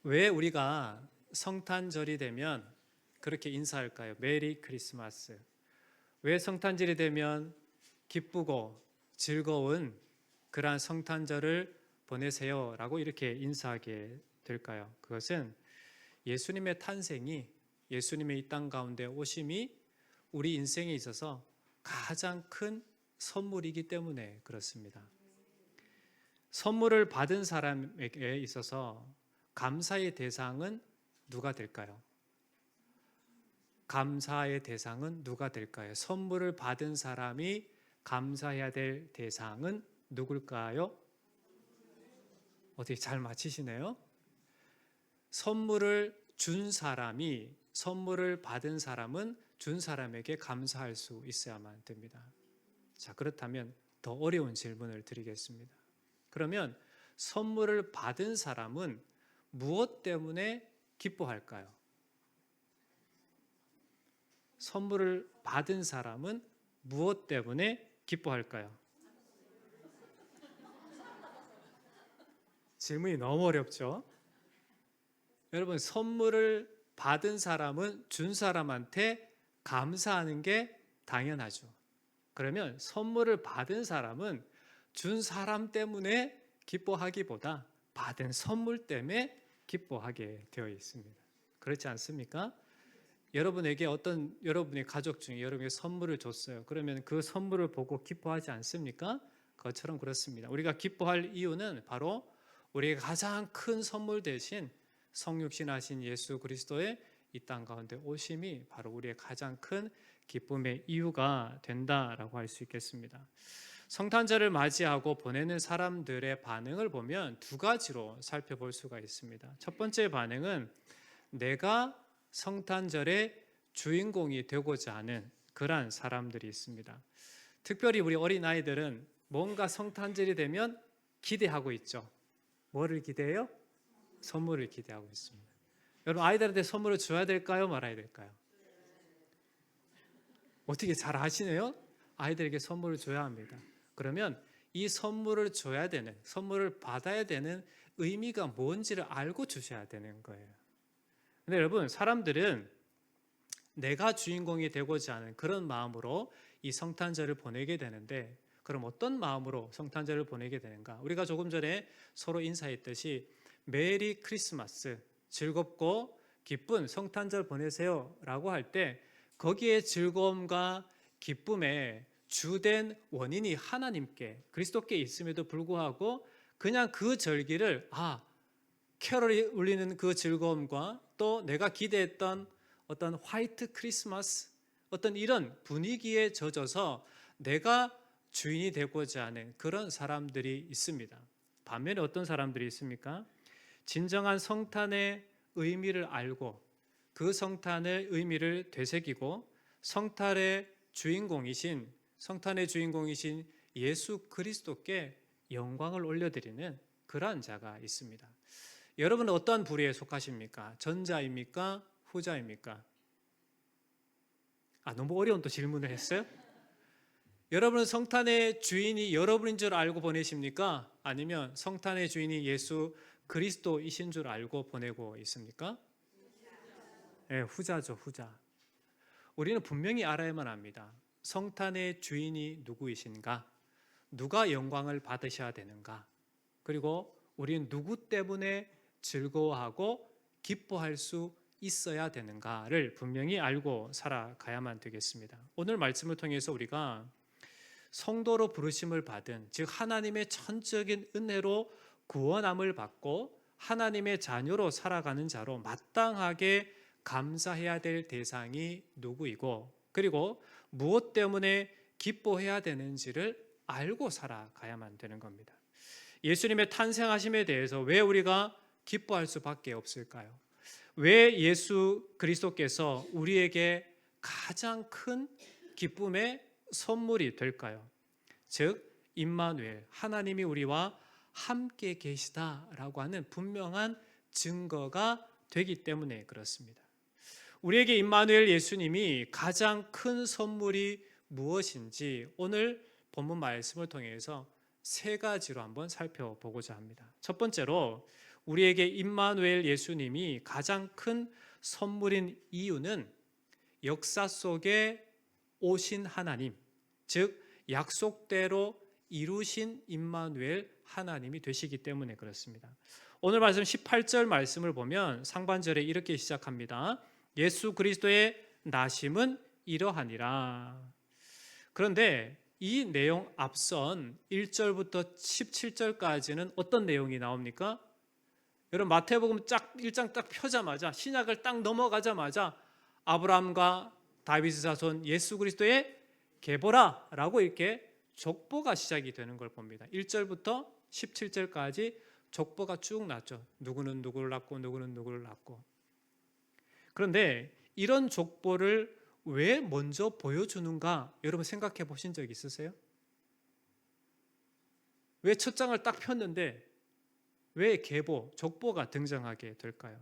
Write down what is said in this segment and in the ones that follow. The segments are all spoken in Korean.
왜 우리가 성탄절이 되면 그렇게 인사할까요? 메리 크리스마스. 왜 성탄절이 되면 기쁘고 즐거운 그러한 성탄절을 보내세요 라고 이렇게 인사하게 될까요? 그것은 예수님의 탄생이, 예수님의 이 땅 가운데 오심이 우리 인생에 있어서 가장 큰 선물이기 때문에 그렇습니다. 선물을 받은 사람에게 있어서 감사의 대상은 누가 될까요? 감사의 대상은 누가 될까요? 선물을 받은 사람이 감사해야 될 대상은 누굴까요? 어떻게 잘 맞히시네요? 선물을 준 사람이, 선물을 받은 사람은 준 사람에게 감사할 수 있어야만 됩니다. 자, 그렇다면 더 어려운 질문을 드리겠습니다. 그러면 선물을 받은 사람은 무엇 때문에 기뻐할까요? 선물을 받은 사람은 무엇 때문에 기뻐할까요? 질문이 너무 어렵죠? 여러분, 선물을 받은 사람은 준 사람한테 감사하는 게 당연하죠. 그러면 선물을 받은 사람은 준 사람 때문에 기뻐하기보다 받은 선물 때문에 기뻐하게 되어 있습니다. 그렇지 않습니까? 여러분에게 어떤 여러분의 가족 중에 여러분에게 선물을 줬어요. 그러면 그 선물을 보고 기뻐하지 않습니까? 그것처럼 그렇습니다. 우리가 기뻐할 이유는 바로 우리에게 가장 큰 선물 대신 성육신하신 예수 그리스도의 이 땅 가운데 오심이 바로 우리의 가장 큰 기쁨의 이유가 된다라고 할 수 있겠습니다. 성탄절을 맞이하고 보내는 사람들의 반응을 보면 두 가지로 살펴볼 수가 있습니다. 첫 번째 반응은 내가 성탄절의 주인공이 되고자 하는 그러한 사람들이 있습니다. 특별히 우리 어린아이들은 뭔가 성탄절이 되면 기대하고 있죠. 뭐를 기대해요? 선물을 기대하고 있습니다. 여러분, 아이들한테 선물을 줘야 될까요? 말아야 될까요? 어떻게 잘 아시네요? 아이들에게 선물을 줘야 합니다. 그러면 이 선물을 줘야 되는, 선물을 받아야 되는 의미가 뭔지를 알고 주셔야 되는 거예요. 근데 여러분, 사람들은 내가 주인공이 되고자 하는 그런 마음으로 이 성탄절을 보내게 되는데, 그럼 어떤 마음으로 성탄절을 보내게 되는가? 우리가 조금 전에 서로 인사했듯이 메리 크리스마스, 즐겁고 기쁜 성탄절 보내세요 라고 할 때 거기에 즐거움과 기쁨의 주된 원인이 하나님께, 그리스도께 있음에도 불구하고 그냥 그 절기를 캐럴이 울리는 그 즐거움과 또 내가 기대했던 어떤 화이트 크리스마스, 어떤 이런 분위기에 젖어서 내가 주인이 되고자 하는 그런 사람들이 있습니다. 반면에 어떤 사람들이 있습니까? 진정한 성탄의 의미를 알고 그 성탄의 의미를 되새기고 성탄의 주인공이신 예수 그리스도께 영광을 올려드리는 그러한 자가 있습니다. 여러분은 어떠한 부류에 속하십니까? 전자입니까? 후자입니까? 너무 어려운 또 질문을 했어요? 여러분은 성탄의 주인이 여러분인 줄 알고 보내십니까? 아니면 성탄의 주인이 예수 그리스도이신 줄 알고 보내고 있습니까? 네, 후자죠, 후자. 우리는 분명히 알아야만 합니다. 성탄의 주인이 누구이신가? 누가 영광을 받으셔야 되는가? 그리고 우리는 누구 때문에 즐거워하고 기뻐할 수 있어야 되는가를 분명히 알고 살아가야만 되겠습니다. 오늘 말씀을 통해서 우리가 성도로 부르심을 받은, 즉 하나님의 천적인 은혜로 구원함을 받고 하나님의 자녀로 살아가는 자로 마땅하게 감사해야 될 대상이 누구이고, 그리고 무엇 때문에 기뻐해야 되는지를 알고 살아가야만 되는 겁니다. 예수님의 탄생하심에 대해서 왜 우리가 기뻐할 수밖에 없을까요? 왜 예수 그리스도께서 우리에게 가장 큰 기쁨의 선물이 될까요? 즉 임마누엘, 하나님이 우리와 함께 계시다라고 하는 분명한 증거가 되기 때문에 그렇습니다. 우리에게 임마누엘 예수님이 가장 큰 선물이 무엇인지 오늘 본문 말씀을 통해서 세 가지로 한번 살펴보고자 합니다. 첫 번째로 우리에게 임마누엘 예수님이 가장 큰 선물인 이유는 역사 속에 오신 하나님, 즉 약속대로 이루신 임마누엘 하나님이 되시기 때문에 그렇습니다. 오늘 말씀 18절 말씀을 보면 상반절에 이렇게 시작합니다. 예수 그리스도의 나심은 이러하니라. 그런데 이 내용 앞선 1절부터 17절까지는 어떤 내용이 나옵니까? 여러분 마태복음 1장 딱 펴자마자 신약을 딱 넘어가자마자 아브라함과 다윗의 자손 예수 그리스도의 계보라라고 이렇게 족보가 시작이 되는 걸 봅니다. 1절부터 17절까지 족보가 쭉 났죠. 누구는 누구를 낳고 누구는 누구를 낳고. 그런데 이런 족보를 왜 먼저 보여주는가 여러분 생각해 보신 적 있으세요? 왜 첫 장을 딱 폈는데 왜 계보, 족보가 등장하게 될까요?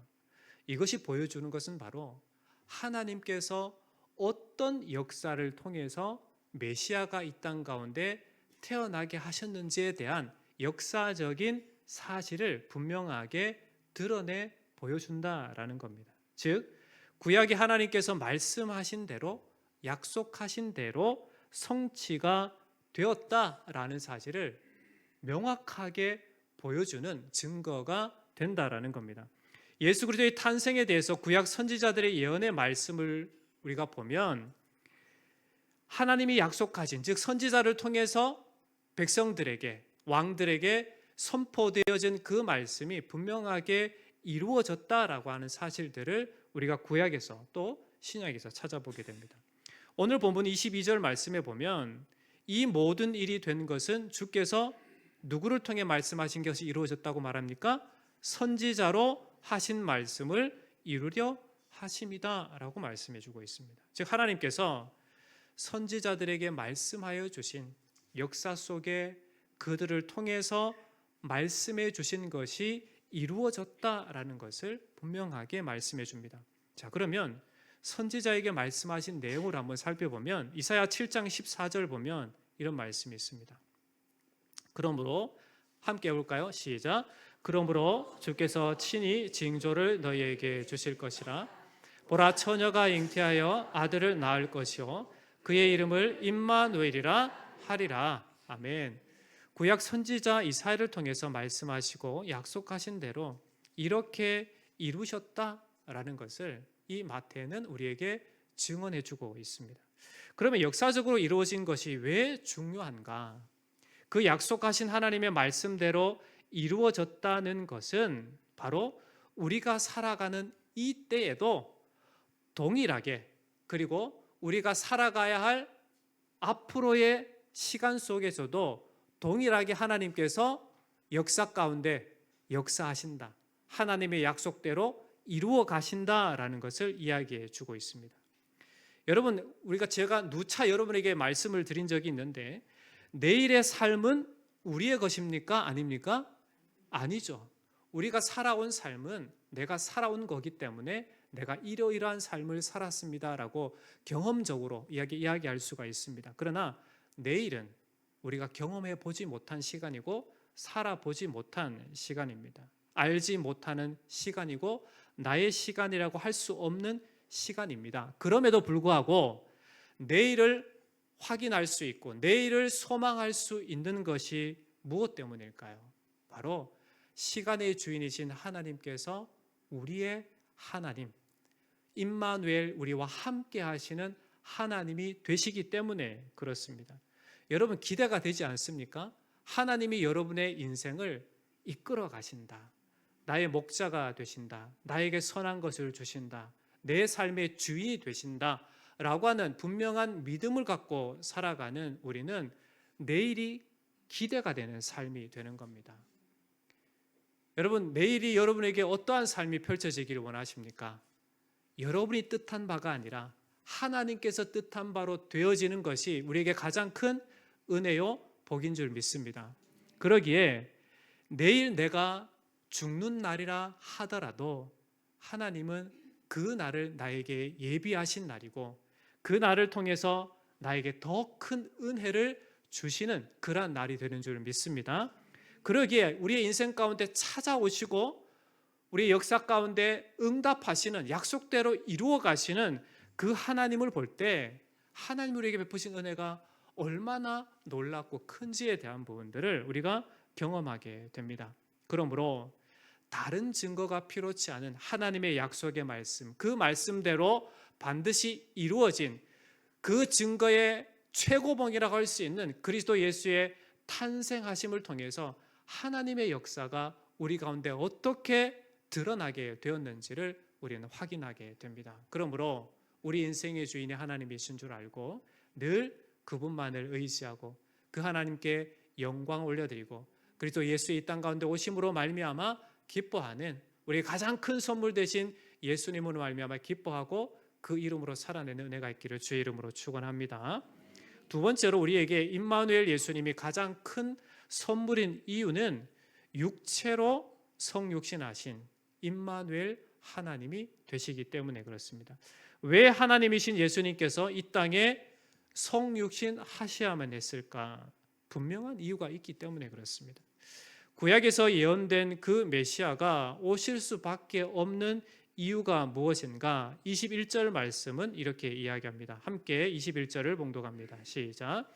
이것이 보여주는 것은 바로 하나님께서 어떤 역사를 통해서 메시아가 이 땅 가운데 태어나게 하셨는지에 대한 역사적인 사실을 분명하게 드러내 보여준다라는 겁니다. 즉 구약의 하나님께서 말씀하신 대로 약속하신 대로 성취가 되었다라는 사실을 명확하게 보여주는 증거가 된다라는 겁니다. 예수 그리스도의 탄생에 대해서 구약 선지자들의 예언의 말씀을 우리가 보면 하나님이 약속하신 즉 선지자를 통해서 백성들에게 왕들에게 선포되어진 그 말씀이 분명하게 이루어졌다라고 하는 사실들을 우리가 구약에서 또 신약에서 찾아보게 됩니다. 오늘 본문 22절 말씀에 보면 이 모든 일이 된 것은 주께서 누구를 통해 말씀하신 것이 이루어졌다고 말합니까? 선지자로 하신 말씀을 이루려 하심이다라고 말씀해 주고 있습니다. 즉 하나님께서 선지자들에게 말씀하여 주신 역사 속에 그들을 통해서 말씀해 주신 것이 이루어졌다라는 것을 분명하게 말씀해 줍니다. 자, 그러면 선지자에게 말씀하신 내용을 한번 살펴보면 이사야 7장 14절 보면 이런 말씀이 있습니다. 그러므로 함께 해볼까요? 시작. 그러므로 주께서 친히 징조를 너희에게 주실 것이라. 보라, 처녀가 잉태하여 아들을 낳을 것이요 그의 이름을 임마누엘이라 하리라. 아멘. 구약 선지자 이사야를 통해서 말씀하시고 약속하신 대로 이렇게 이루셨다라는 것을 이 마태는 우리에게 증언해 주고 있습니다. 그러면 역사적으로 이루어진 것이 왜 중요한가? 그 약속하신 하나님의 말씀대로 이루어졌다는 것은 바로 우리가 살아가는 이 때에도 동일하게 그리고 우리가 살아가야 할 앞으로의 시간 속에서도 동일하게 하나님께서 역사 가운데 역사하신다. 하나님의 약속대로 이루어 가신다라는 것을 이야기해 주고 있습니다. 여러분, 제가 누차 여러분에게 말씀을 드린 적이 있는데 내일의 삶은 우리의 것입니까? 아닙니까? 아니죠. 우리가 살아온 삶은 내가 살아온 거기 때문에 내가 이러이러한 삶을 살았습니다라고 경험적으로 이야기할 수가 있습니다. 그러나 내일은 우리가 경험해 보지 못한 시간이고 살아보지 못한 시간입니다. 알지 못하는 시간이고 나의 시간이라고 할 수 없는 시간입니다. 그럼에도 불구하고 내일을 확인할 수 있고 내일을 소망할 수 있는 것이 무엇 때문일까요? 바로 시간의 주인이신 하나님께서 우리의 하나님, 임마누엘 우리와 함께 하시는 하나님이 되시기 때문에 그렇습니다. 여러분 기대가 되지 않습니까? 하나님이 여러분의 인생을 이끌어 가신다. 나의 목자가 되신다. 나에게 선한 것을 주신다. 내 삶의 주인이 되신다. 라고 하는 분명한 믿음을 갖고 살아가는 우리는 내일이 기대가 되는 삶이 되는 겁니다. 여러분, 내일이 여러분에게 어떠한 삶이 펼쳐지기를 원하십니까? 여러분이 뜻한 바가 아니라 하나님께서 뜻한 바로 되어지는 것이 우리에게 가장 큰 은혜요 복인 줄 믿습니다. 그러기에 내일 내가 죽는 날이라 하더라도 하나님은 그 날을 나에게 예비하신 날이고 그 날을 통해서 나에게 더 큰 은혜를 주시는 그러한 날이 되는 줄 믿습니다. 그러기에 우리의 인생 가운데 찾아오시고 우리 역사 가운데 응답하시는, 약속대로 이루어 가시는 그 하나님을 볼 때 하나님 우리에게 베푸신 은혜가 얼마나 놀랍고 큰지에 대한 부분들을 우리가 경험하게 됩니다. 그러므로 다른 증거가 필요치 않은 하나님의 약속의 말씀, 그 말씀대로 반드시 이루어진 그 증거의 최고봉이라고 할 수 있는 그리스도 예수의 탄생하심을 통해서 하나님의 역사가 우리 가운데 어떻게 드러나게 되었는지를 우리는 확인하게 됩니다. 그러므로 우리 인생의 주인이 하나님이신 줄 알고 늘 그분만을 의지하고 그 하나님께 영광 올려드리고 그리스도 예수의 이 땅 가운데 오심으로 말미암아 기뻐하는, 우리의 가장 큰 선물 되신 예수님으로 말미암아 기뻐하고 그 이름으로 살아내는 은혜가 있기를 주의 이름으로 축원합니다. 두 번째로 우리에게 임마누엘 예수님이 가장 큰 선물인 이유는 육체로 성육신하신 임마누엘 하나님이 되시기 때문에 그렇습니다. 왜 하나님이신 예수님께서 이 땅에 성육신하셔야만 했을까? 분명한 이유가 있기 때문에 그렇습니다. 구약에서 예언된 그 메시아가 오실 수밖에 없는 이유가 무엇인가? 21절 말씀은 이렇게 이야기합니다. 함께 21절을 봉독합니다. 시작.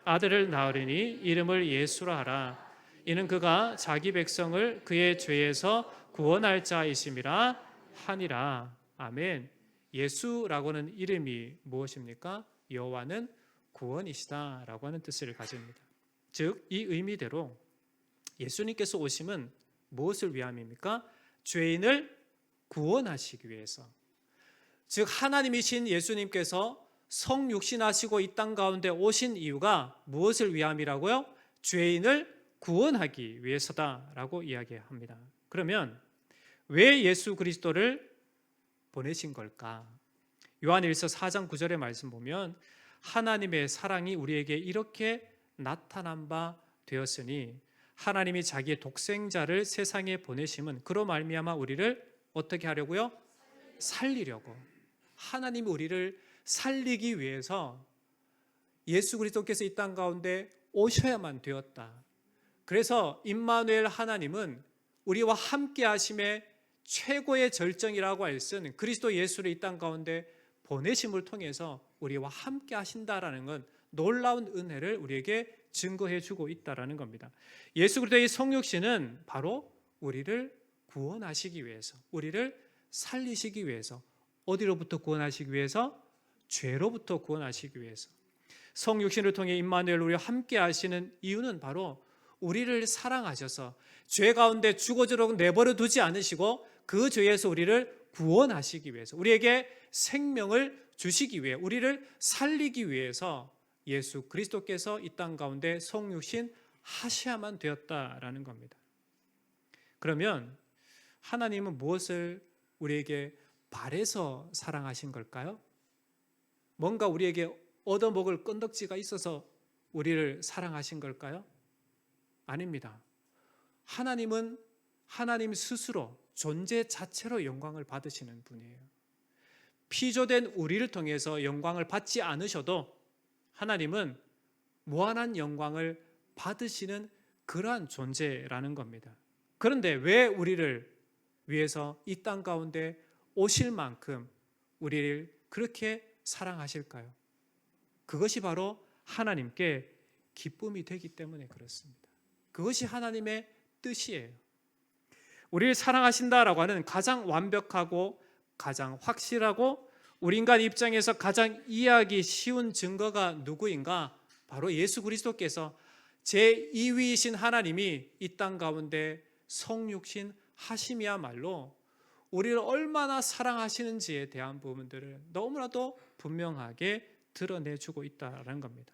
아들을 낳으리니 이름을 예수라 하라. 이는 그가 자기 백성을 그의 죄에서 구원할 자이심이라 하니라. 아멘. 예수라고는 이름이 무엇입니까? 여호와는 구원이시다라고 하는 뜻을 가집니다. 즉 이 의미대로 예수님께서 오심은 무엇을 위함입니까? 죄인을 구원하시기 위해서. 즉 하나님이신 예수님께서 성육신하시고 이 땅 가운데 오신 이유가 무엇을 위함이라고요? 죄인을 구원하기 위해서다라고 이야기합니다. 그러면 왜 예수 그리스도를 보내신 걸까? 요한일서 4장 9절의 말씀 보면 하나님의 사랑이 우리에게 이렇게 나타난 바 되었으니 하나님이 자기의 독생자를 세상에 보내심은 그로 말미암아 우리를 어떻게 하려고요? 살리려고. 하나님이 우리를 살리기 위해서 예수 그리스도께서 이 땅 가운데 오셔야만 되었다. 그래서 임마누엘 하나님은 우리와 함께 하심의 최고의 절정이라고 할 수 있는 그리스도 예수를 이 땅 가운데 보내심을 통해서 우리와 함께 하신다라는 건 놀라운 은혜를 우리에게 증거해 주고 있다라는 겁니다. 예수 그리스도의 성육신은 바로 우리를 구원하시기 위해서, 우리를 살리시기 위해서, 어디로부터 구원하시기 위해서? 죄로부터 구원하시기 위해서. 성육신을 통해 임마누엘 우리와 함께 하시는 이유는 바로 우리를 사랑하셔서 죄 가운데 죽어지도록 내버려 두지 않으시고 그 죄에서 우리를 구원하시기 위해서, 우리에게 생명을 주시기 위해, 우리를 살리기 위해서 예수 그리스도께서 이 땅 가운데 성육신 하셔야만 되었다라는 겁니다. 그러면 하나님은 무엇을 우리에게 바래서 사랑하신 걸까요? 뭔가 우리에게 얻어먹을 건덕지가 있어서 우리를 사랑하신 걸까요? 아닙니다. 하나님은 하나님 스스로 존재 자체로 영광을 받으시는 분이에요. 피조된 우리를 통해서 영광을 받지 않으셔도 하나님은 무한한 영광을 받으시는 그러한 존재라는 겁니다. 그런데 왜 우리를 위해서 이 땅 가운데 오실 만큼 우리를 그렇게 사랑하실까요? 그것이 바로 하나님께 기쁨이 되기 때문에 그렇습니다. 그것이 하나님의 뜻이에요. 우리를 사랑하신다라고 하는 가장 완벽하고 가장 확실하고 우리 인간 입장에서 가장 이해하기 쉬운 증거가 누구인가? 바로 예수 그리스도께서 제2위이신 하나님이 이 땅 가운데 성육신 하심이야말로 우리를 얼마나 사랑하시는지에 대한 부분들을 너무나도 분명하게 드러내주고 있다는 겁니다.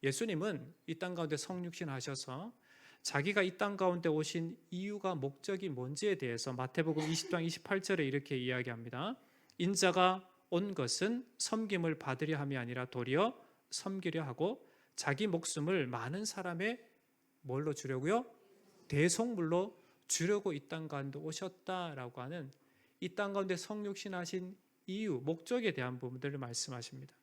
예수님은 이 땅 가운데 성육신 하셔서 자기가 이 땅 가운데 오신 이유가 목적이 뭔지에 대해서 마태복음 20장 28절에 이렇게 이야기합니다. 인자가 온 것은 섬김을 받으려 함이 아니라 도리어 섬기려 하고 자기 목숨을 많은 사람의 뭘로 주려고요? 대속물로 주려고 이 땅 가운데 오셨다라고 하는 이 땅 가운데 성육신하신 이유, 목적에 대한 부분들을 말씀하십니다.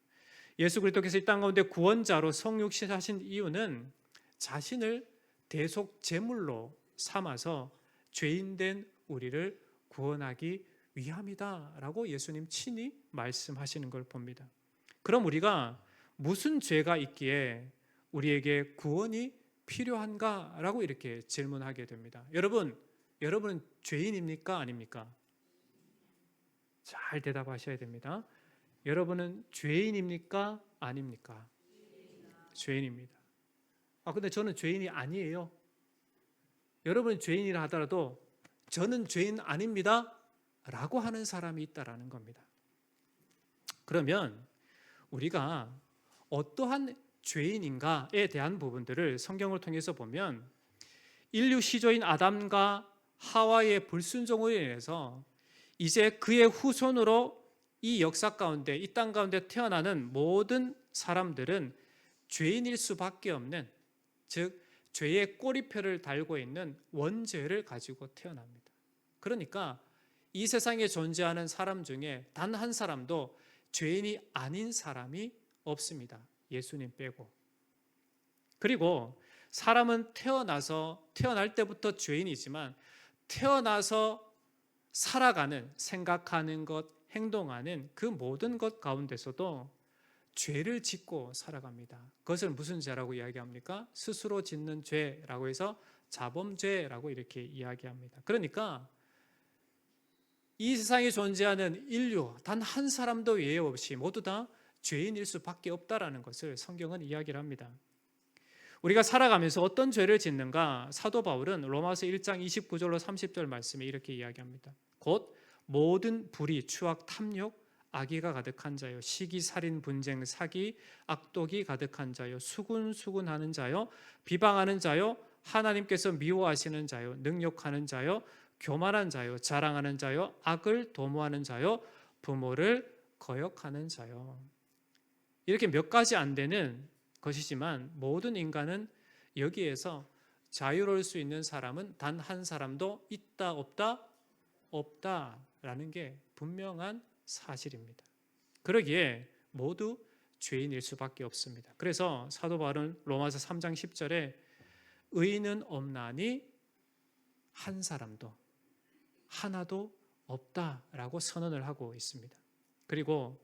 예수 그리스도께서 이 땅 가운데 구원자로 성육신하신 이유는 자신을 대속 제물로 삼아서 죄인된 우리를 구원하기 위함이다라고 예수님 친히 말씀하시는 걸 봅니다. 그럼 우리가 무슨 죄가 있기에 우리에게 구원이 필요한가라고 이렇게 질문하게 됩니다. 여러분은 죄인입니까? 아닙니까? 잘 대답하셔야 됩니다. 여러분은 죄인입니까? 아닙니까? 죄인입니다. 근데 저는 죄인이 아니에요. 여러분이 죄인이라 하더라도 저는 죄인 아닙니다 라고 하는 사람이 있다라는 겁니다. 그러면 우리가 어떠한 죄인인가에 대한 부분들을 성경을 통해서 보면 인류 시조인 아담과 하와의 불순종으로 인해서 이제 그의 후손으로 이 역사 가운데, 이 땅 가운데 태어나는 모든 사람들은 죄인일 수밖에 없는, 즉 죄의 꼬리표를 달고 있는 원죄를 가지고 태어납니다. 그러니까 이 세상에 존재하는 사람 중에 단 한 사람도 죄인이 아닌 사람이 없습니다. 예수님 빼고. 그리고 사람은 태어날 때부터 죄인이지만 태어나서 살아가는, 생각하는 것, 행동하는 그 모든 것 가운데서도 죄를 짓고 살아갑니다. 그것을 무슨 죄라고 이야기합니까? 스스로 짓는 죄라고 해서 자범죄라고 이렇게 이야기합니다. 그러니까 이 세상에 존재하는 인류 단 한 사람도 예외 없이 모두 다 죄인일 수밖에 없다라는 것을 성경은 이야기를 합니다. 우리가 살아가면서 어떤 죄를 짓는가? 사도 바울은 로마서 1장 29절로 30절 말씀에 이렇게 이야기합니다. 곧 모든 불의, 추악, 탐욕, 악의가 가득한 자요, 시기, 살인, 분쟁, 사기, 악독이 가득한 자요, 수군수군하는 자요, 비방하는 자요, 하나님께서 미워하시는 자요, 능욕하는 자요, 교만한 자요, 자랑하는 자요, 악을 도모하는 자요, 부모를 거역하는 자요. 이렇게 몇 가지 안 되는 것이지만 모든 인간은 여기에서 자유로울 수 있는 사람은 단 한 사람도 있다 없다? 없다라는 게 분명한 사실입니다. 그러기에 모두 죄인일 수밖에 없습니다. 그래서 사도 바울은 로마서 3장 10절에 의인은 없나니 한 사람도 하나도 없다라고 선언을 하고 있습니다. 그리고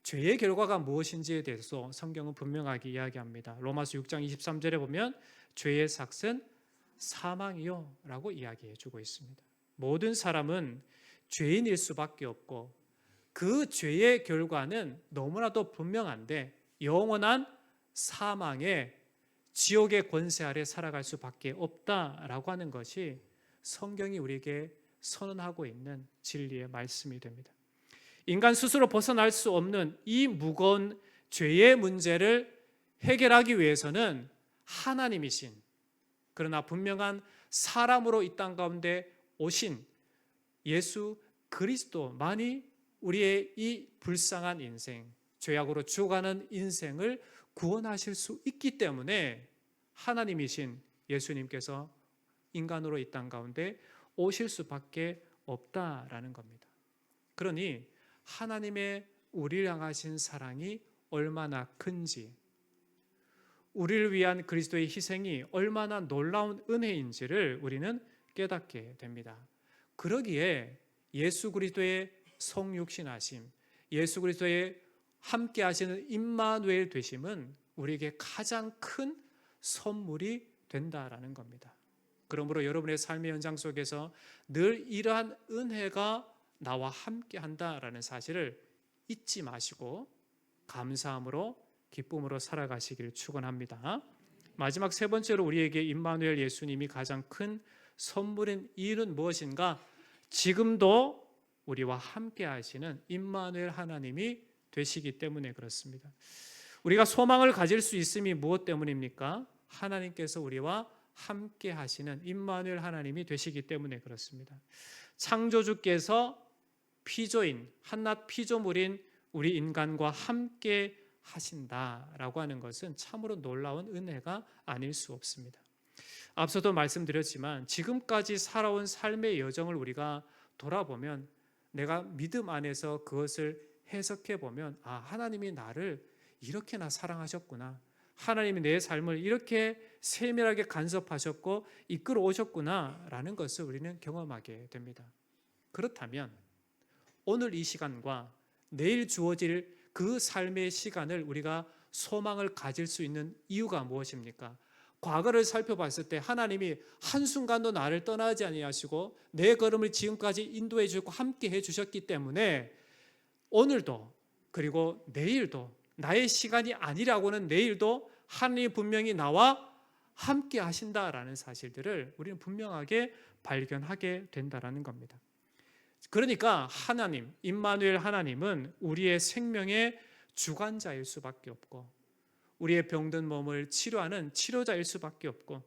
죄의 결과가 무엇인지에 대해서 성경은 분명하게 이야기합니다. 로마서 6장 23절에 보면 죄의 삭은 사망이요 라고 이야기해 주고 있습니다. 모든 사람은 죄인일 수밖에 없고 그 죄의 결과는 너무나도 분명한데 영원한 사망의 지옥의 권세 아래 살아갈 수밖에 없다라고 하는 것이 성경이 우리에게 선언하고 있는 진리의 말씀이 됩니다. 인간 스스로 벗어날 수 없는 이 무거운 죄의 문제를 해결하기 위해서는 하나님이신, 그러나 분명한 사람으로 이 땅 가운데 오신 예수 그리스도만이 우리의 이 불쌍한 인생, 죄악으로 죽어가는 인생을 구원하실 수 있기 때문에 하나님이신 예수님께서 인간으로 이 땅 가운데 오실 수밖에 없다라는 겁니다. 그러니 하나님의 우리를 향하신 사랑이 얼마나 큰지, 우리를 위한 그리스도의 희생이 얼마나 놀라운 은혜인지를 우리는 깨닫게 됩니다. 그러기에 예수 그리스도의 성육신하심, 예수 그리스도의 함께 하시는 임마누엘 되심은 우리에게 가장 큰 선물이 된다라는 겁니다. 그러므로 여러분의 삶의 현장 속에서 늘 이러한 은혜가 나와 함께 한다라는 사실을 잊지 마시고 감사함으로 기쁨으로 살아가시기를 축원합니다. 마지막 세 번째로 우리에게 임마누엘 예수님이 가장 큰 선물인 이유는 무엇인가? 지금도 우리와 함께 하시는 임마누엘 하나님이 되시기 때문에 그렇습니다. 우리가 소망을 가질 수 있음이 무엇 때문입니까? 하나님께서 우리와 함께 하시는 임마누엘 하나님이 되시기 때문에 그렇습니다. 창조주께서 피조인, 한낱 피조물인 우리 인간과 함께 하신다라고 하는 것은 참으로 놀라운 은혜가 아닐 수 없습니다. 앞서도 말씀드렸지만 지금까지 살아온 삶의 여정을 우리가 돌아보면 내가 믿음 안에서 그것을 해석해 보면 하나님이 나를 이렇게나 사랑하셨구나. 하나님이 내 삶을 이렇게 세밀하게 간섭하셨고 이끌어 오셨구나라는 것을 우리는 경험하게 됩니다. 그렇다면 오늘 이 시간과 내일 주어질 그 삶의 시간을 우리가 소망을 가질 수 있는 이유가 무엇입니까? 과거를 살펴봤을 때 하나님이 한순간도 나를 떠나지 아니하시고 내 걸음을 지금까지 인도해 주고 함께 해 주셨기 때문에 오늘도 그리고 내일도 나의 시간이 아니라고는 내일도 하나님이 분명히 나와 함께 하신다라는 사실들을 우리는 분명하게 발견하게 된다라는 겁니다. 그러니까 하나님, 임마누엘 하나님은 우리의 생명의 주관자일 수밖에 없고 우리의 병든 몸을 치료하는 치료자일 수밖에 없고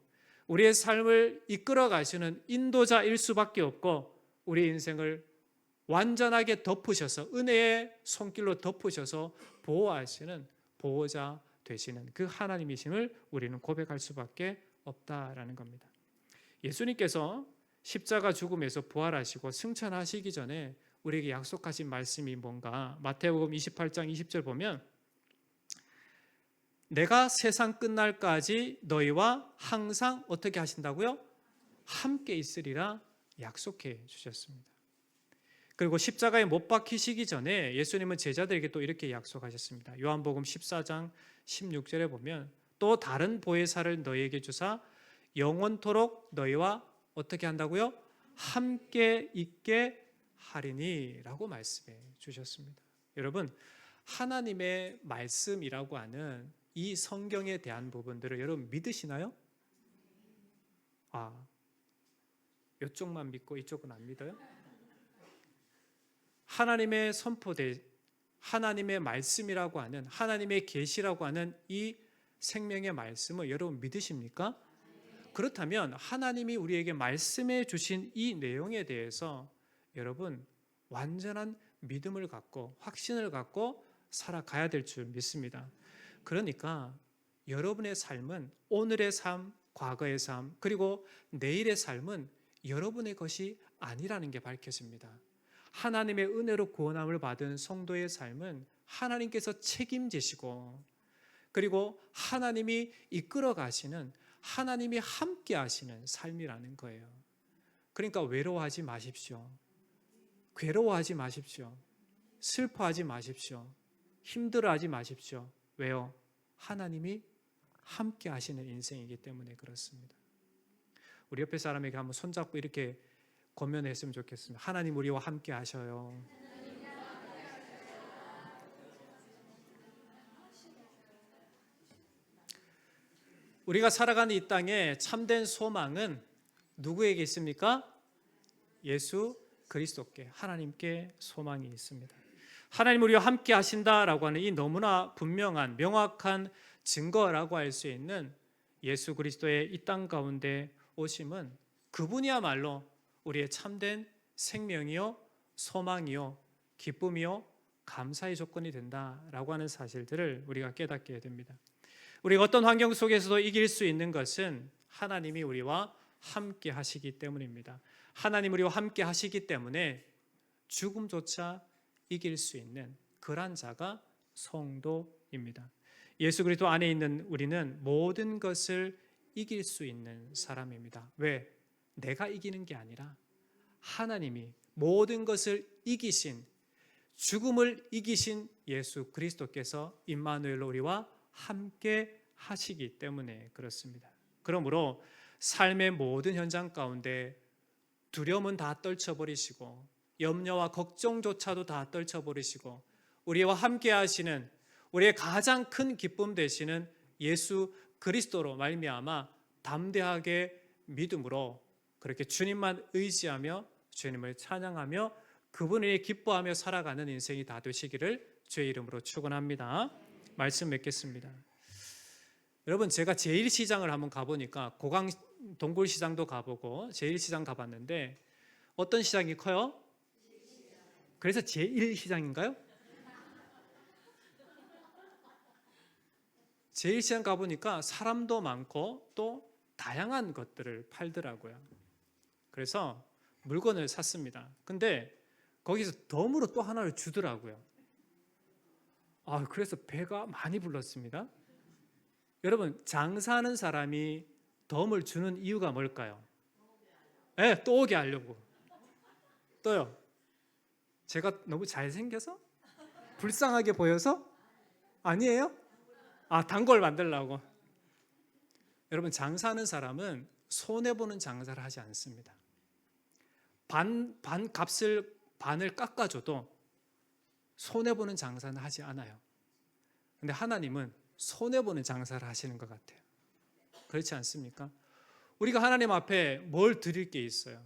우리의 삶을 이끌어 가시는 인도자일 수밖에 없고 우리의 인생을 완전하게 덮으셔서 은혜의 손길로 덮으셔서 보호하시는 보호자 되시는 그 하나님이심을 우리는 고백할 수밖에 없다라는 겁니다. 예수님께서 십자가 죽음에서 부활하시고 승천하시기 전에 우리에게 약속하신 말씀이 뭔가 마태복음 28장 20절 보면 내가 세상 끝날까지 너희와 항상 어떻게 하신다고요? 함께 있으리라 약속해 주셨습니다. 그리고 십자가에 못 박히시기 전에 예수님은 제자들에게 또 이렇게 약속하셨습니다. 요한복음 14장 16절에 보면 또 다른 보혜사를 너희에게 주사 영원토록 너희와 어떻게 한다고요? 함께 있게 하리니 라고 말씀해 주셨습니다. 여러분, 하나님의 말씀이라고 하는 이 성경에 대한 부분들을 여러분 믿으시나요? 이쪽만 믿고 이쪽은 안 믿어요? 하나님의 선포대, 하나님의 말씀이라고 하는 하나님의 계시라고 하는 이 생명의 말씀을 여러분 믿으십니까? 그렇다면 하나님이 우리에게 말씀해 주신 이 내용에 대해서 여러분 완전한 믿음을 갖고 확신을 갖고 살아가야 될 줄 믿습니다. 그러니까 여러분의 삶은 오늘의 삶, 과거의 삶, 그리고 내일의 삶은 여러분의 것이 아니라는 게 밝혀집니다. 하나님의 은혜로 구원함을 받은 성도의 삶은 하나님께서 책임지시고 그리고 하나님이 이끌어 가시는 하나님이 함께 하시는 삶이라는 거예요. 그러니까 외로워하지 마십시오. 괴로워하지 마십시오. 슬퍼하지 마십시오. 힘들어하지 마십시오. 왜요? 하나님이 함께 하시는 인생이기 때문에 그렇습니다. 우리 옆에 사람에게 한번 손잡고 이렇게 권면했으면 좋겠습니다. 하나님 우리와 함께 하셔요. 우리가 살아가는 이 땅에 참된 소망은 누구에게 있습니까? 예수 그리스도께, 하나님께 소망이 있습니다. 하나님 우리와 함께 하신다라고 하는 이 너무나 분명한 명확한 증거라고 할 수 있는 예수 그리스도의 이 땅 가운데 오심은 그분이야말로 우리의 참된 생명이요 소망이요 기쁨이요 감사의 조건이 된다라고 하는 사실들을 우리가 깨닫게 됩니다. 우리가 어떤 환경 속에서도 이길 수 있는 것은 하나님이 우리와 함께 하시기 때문입니다. 하나님 우리와 함께 하시기 때문에 죽음조차 이길 수 있는 그런 자가 성도입니다. 예수 그리스도 안에 있는 우리는 모든 것을 이길 수 있는 사람입니다. 왜? 내가 이기는 게 아니라 하나님이 모든 것을 이기신, 죽음을 이기신 예수 그리스도께서 임마누엘로 우리와 함께 하시기 때문에 그렇습니다. 그러므로 삶의 모든 현장 가운데 두려움은 다 떨쳐버리시고 염려와 걱정조차도 다 떨쳐버리시고 우리와 함께 하시는 우리의 가장 큰 기쁨 되시는 예수 그리스도로 말미암아 담대하게 믿음으로 그렇게 주님만 의지하며 주님을 찬양하며 그분을 기뻐하며 살아가는 인생이 다 되시기를 주의 이름으로 축원합니다. 말씀 맺겠습니다. 여러분 제가 제1시장을 한번 가보니까 고강 동굴시장도 가보고 제1시장 가봤는데 어떤 시장이 커요? 그래서 제1시장인가요? 제1시장 가보니까 사람도 많고 또 다양한 것들을 팔더라고요. 그래서 물건을 샀습니다. 근데 거기서 덤으로 또 하나를 주더라고요. 그래서 배가 많이 불렀습니다. 여러분 장사하는 사람이 덤을 주는 이유가 뭘까요? 네, 또 오게 하려고. 또요. 제가 너무 잘생겨서? 불쌍하게 보여서? 아니에요? 단골 만들려고. 여러분, 장사하는 사람은 손해보는 장사를 하지 않습니다. 반 값을 반을 깎아줘도 손해보는 장사는 하지 않아요. 근데 하나님은 손해보는 장사를 하시는 것 같아요. 그렇지 않습니까? 우리가 하나님 앞에 뭘 드릴 게 있어요?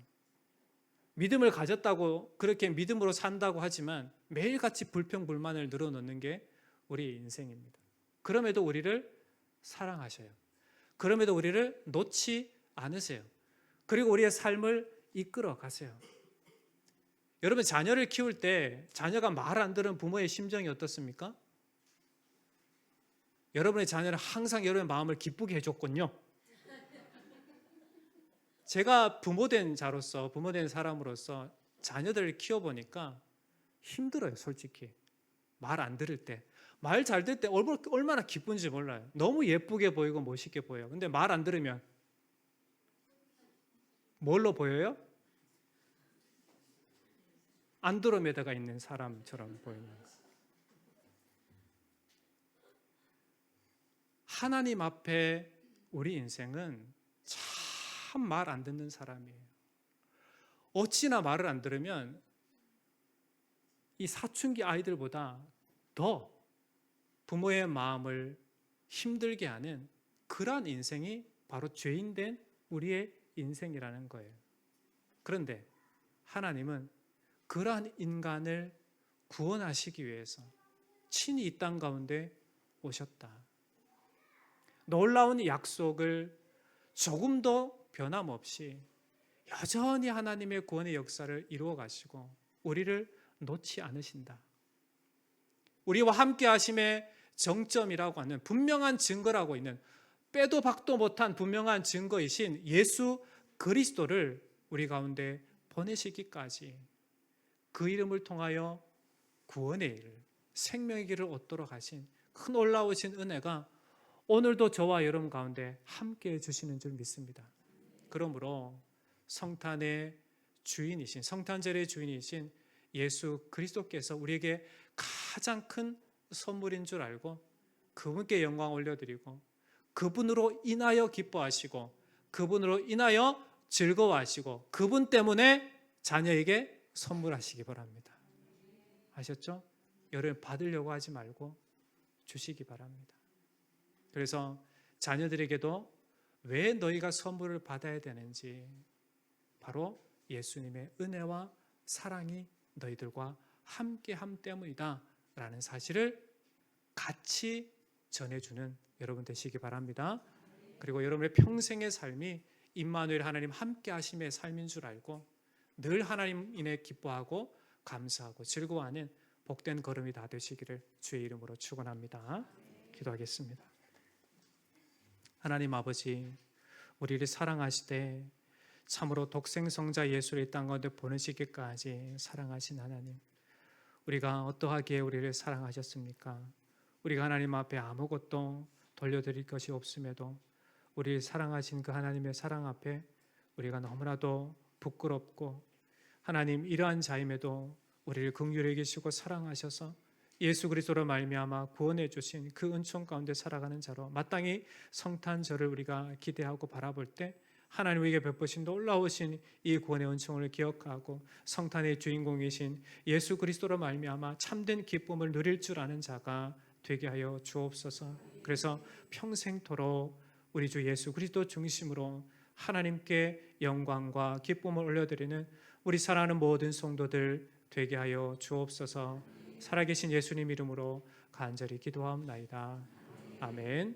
믿음을 가졌다고 그렇게 믿음으로 산다고 하지만 매일같이 불평불만을 늘어놓는 게 우리 인생입니다. 그럼에도 우리를 사랑하셔요. 그럼에도 우리를 놓지 않으세요. 그리고 우리의 삶을 이끌어 가세요. 여러분, 자녀를 키울 때 자녀가 말 안 들은 부모의 심정이 어떻습니까? 여러분의 자녀는 항상 여러분의 마음을 기쁘게 해줬군요. 제가 부모된 자로서, 부모된 사람으로서 자녀들을 키워보니까 힘들어요, 솔직히. 말 안 들을 때. 말 잘 들을 때 얼마나 기쁜지 몰라요. 너무 예쁘게 보이고 멋있게 보여요. 근데 말 안 들으면 뭘로 보여요? 안드로메다가 있는 사람처럼 보이는 거예요. 하나님 앞에 우리 인생은 참 말 안 듣는 사람이에요. 어찌나 말을 안 들으면 이 사춘기 아이들보다 더 부모의 마음을 힘들게 하는 그러한 인생이 바로 죄인된 우리의 인생이라는 거예요. 그런데 하나님은 그러한 인간을 구원하시기 위해서 친히 이 땅 가운데 오셨다. 놀라운 약속을 조금도 변함없이 여전히 하나님의 구원의 역사를 이루어 가시고 우리를 놓지 않으신다. 우리와 함께 하심의 정점이라고 하는 분명한 증거라고 있는 빼도 박도 못한 분명한 증거이신 예수 그리스도를 우리 가운데 보내시기까지 그 이름을 통하여 구원의 일을, 생명의 길을 얻도록 하신 큰 놀라우신 은혜가 오늘도 저와 여러분 가운데 함께해 주시는 줄 믿습니다. 그러므로 성탄의 주인이신, 성탄절의 주인이신 예수 그리스도께서 우리에게 가장 큰 선물인 줄 알고 그분께 영광 올려드리고 그분으로 인하여 기뻐하시고 그분으로 인하여 즐거워하시고 그분 때문에 자녀에게 선물하시기 바랍니다. 아셨죠? 여러분, 받으려고 하지 말고 주시기 바랍니다. 그래서 자녀들에게도 왜 너희가 선물을 받아야 되는지, 바로 예수님의 은혜와 사랑이 너희들과 함께함 때문이다 라는 사실을 같이 전해주는 여러분 되시기 바랍니다. 그리고 여러분의 평생의 삶이 임마누엘 하나님 함께 하심의 삶인 줄 알고 늘 하나님 인해 기뻐하고 감사하고 즐거워하는 복된 걸음이 다 되시기를 주의 이름으로 축원합니다. 기도하겠습니다. 하나님 아버지, 우리를 사랑하시되 참으로 독생성자 예수를 이 땅 가운데 보내시기까지 사랑하신 하나님, 우리가 어떠하기에 우리를 사랑하셨습니까? 우리가 하나님 앞에 아무것도 돌려드릴 것이 없음에도 우리를 사랑하신 그 하나님의 사랑 앞에 우리가 너무나도 부끄럽고, 하나님 이러한 자임에도 우리를 긍휼히 여기시고 사랑하셔서 예수 그리스도로 말미암아 구원해 주신 그 은총 가운데 살아가는 자로 마땅히 성탄절을 우리가 기대하고 바라볼 때 하나님에게 베푸신 놀라우신 이 구원의 은총을 기억하고 성탄의 주인공이신 예수 그리스도로 말미암아 참된 기쁨을 누릴 줄 아는 자가 되게 하여 주옵소서. 그래서 평생토록 우리 주 예수 그리스도 중심으로 하나님께 영광과 기쁨을 올려드리는 우리 사랑하는 모든 성도들 되게 하여 주옵소서. 살아계신 예수님 이름으로 간절히 기도하옵나이다. 아멘.